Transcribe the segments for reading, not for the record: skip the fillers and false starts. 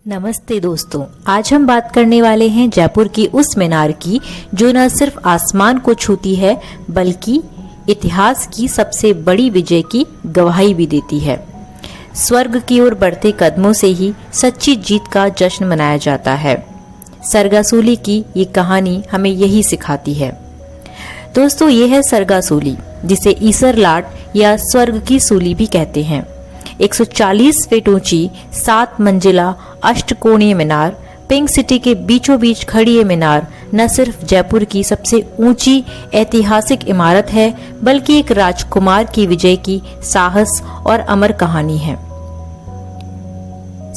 नमस्ते दोस्तों, आज हम बात करने वाले हैं जयपुर की उस मीनार की जो न सिर्फ आसमान को छूती है बल्कि इतिहास की सबसे बड़ी विजय की गवाही भी देती है। स्वर्ग की ओर बढ़ते कदमों से ही सच्ची जीत का जश्न मनाया जाता है। सरगासूली की ये कहानी हमें यही सिखाती है। दोस्तों, ये है सरगासूली, जिसे ईसर लाट या स्वर्ग की सूली भी कहते हैं। 140 फीट ऊंची 7 मंजिला अष्टकोणीय मीनार, पिंक सिटी के बीचों बीच खड़ी ये मीनार न सिर्फ जयपुर की सबसे ऊंची ऐतिहासिक इमारत है बल्कि एक राजकुमार की विजय की साहस और अमर कहानी है।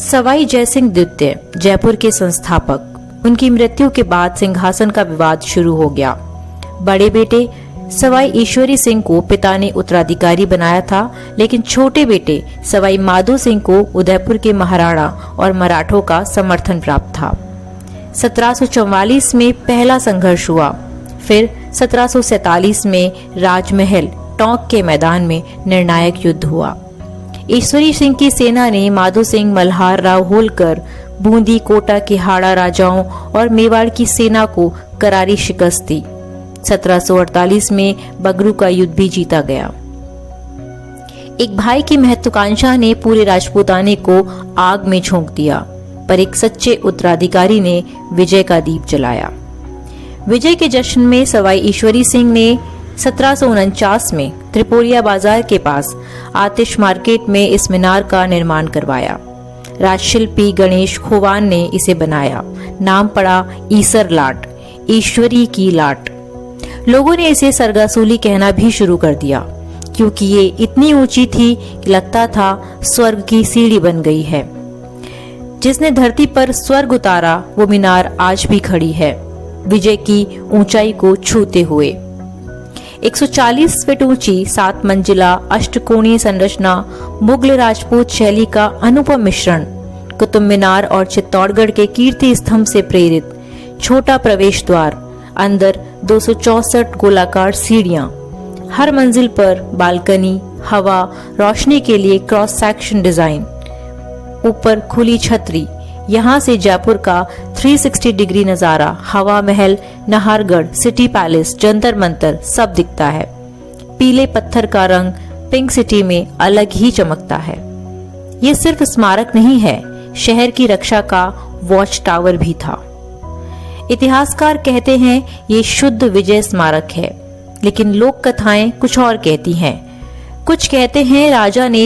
सवाई जयसिंह द्वितीय जयपुर के संस्थापक, उनकी मृत्यु के बाद सिंहासन का विवाद शुरू हो गया। बड़े बेटे सवाई ईश्वरी सिंह को पिता ने उत्तराधिकारी बनाया था, लेकिन छोटे बेटे सवाई माधो सिंह को उदयपुर के महाराणा और मराठों का समर्थन प्राप्त था। 1744 में पहला संघर्ष हुआ, फिर 1747 में राजमहल टोंक के मैदान में निर्णायक युद्ध हुआ। ईश्वरी सिंह की सेना ने माधो सिंह, मल्हार राव होलकर, बूंदी, कोटा के हाड़ा राजाओं और मेवाड़ की सेना को करारी शिकस्त दी। 1748 में बगरू का युद्ध भी जीता गया। एक भाई की महत्वाकांक्षा ने पूरे राजपूताने को आग में झोंक दिया, पर एक सच्चे उत्तराधिकारी ने विजय का दीप जलाया। विजय के जश्न में सवाई ईश्वरी सिंह ने 1749 में त्रिपोरिया बाजार के पास आतिश मार्केट में इस मीनार का निर्माण करवाया। राजशिल्पी गणेश खोवान ने इसे बनाया। नाम पड़ा ईसर लाट, ईश्वरी की लाट। लोगों ने इसे सरगासूली कहना भी शुरू कर दिया, क्योंकि ये इतनी ऊंची थी कि लगता था स्वर्ग की सीढ़ी बन गई है। जिसने धरती पर स्वर्ग उतारा वो मीनार आज भी खड़ी है, विजय की ऊंचाई को छूते हुए। 140 फीट ऊंची 7 मंजिला अष्टकोणीय संरचना मुगल राजपूत शैली का अनुपम मिश्रण, कुतुब मीनार और चित्तौड़गढ़ के कीर्ति स्तंभ से प्रेरित। छोटा प्रवेश द्वार, अंदर 264 गोलाकार सीढ़ियां, हर मंजिल पर बालकनी, हवा रोशनी के लिए क्रॉस सेक्शन डिजाइन, ऊपर खुली छतरी। यहाँ से जयपुर का 360 डिग्री नजारा, हवा महल, नाहरगढ़, सिटी पैलेस, जंतर मंतर सब दिखता है। पीले पत्थर का रंग पिंक सिटी में अलग ही चमकता है। ये सिर्फ स्मारक नहीं है, शहर की रक्षा का वॉच टावर भी था। इतिहासकार कहते हैं ये शुद्ध विजय स्मारक है, लेकिन लोक कथाएं कुछ और कहती हैं। कुछ कहते हैं राजा ने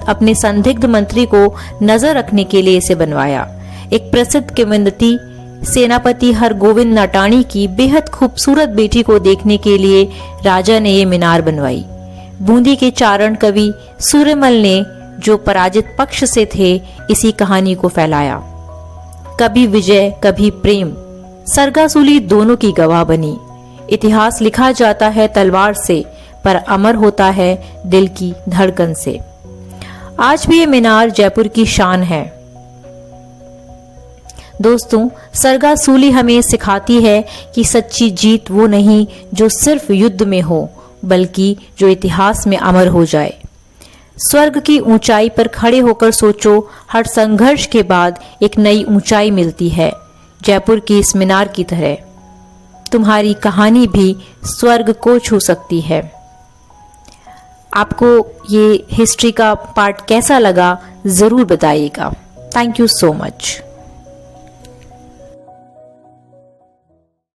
अपने संदिग्ध मंत्री को नजर रखने के लिए इसे बनवाया। एक प्रसिद्ध किंवदंती सेनापति हरगोविंद नाटाणी की बेहद खूबसूरत बेटी को देखने के लिए राजा ने ये मीनार बनवाई। बूंदी के चारण कवि सूर्यमल ने, जो पराजित पक्ष से थे, इसी कहानी को फैलाया। कभी विजय कभी प्रेम, सरगासूली दोनों की गवाह बनी। इतिहास लिखा जाता है तलवार से, पर अमर होता है दिल की धड़कन से। आज भी ये मीनार जयपुर की शान है। दोस्तों, सरगासूली हमें सिखाती है कि सच्ची जीत वो नहीं जो सिर्फ युद्ध में हो, बल्कि जो इतिहास में अमर हो जाए। स्वर्ग की ऊंचाई पर खड़े होकर सोचो, हर संघर्ष के बाद एक नई ऊंचाई मिलती है। जयपुर की इस मीनार की तरह तुम्हारी कहानी भी स्वर्ग को छू सकती है। आपको ये हिस्ट्री का पार्ट कैसा लगा जरूर बताइएगा। Thank you so much.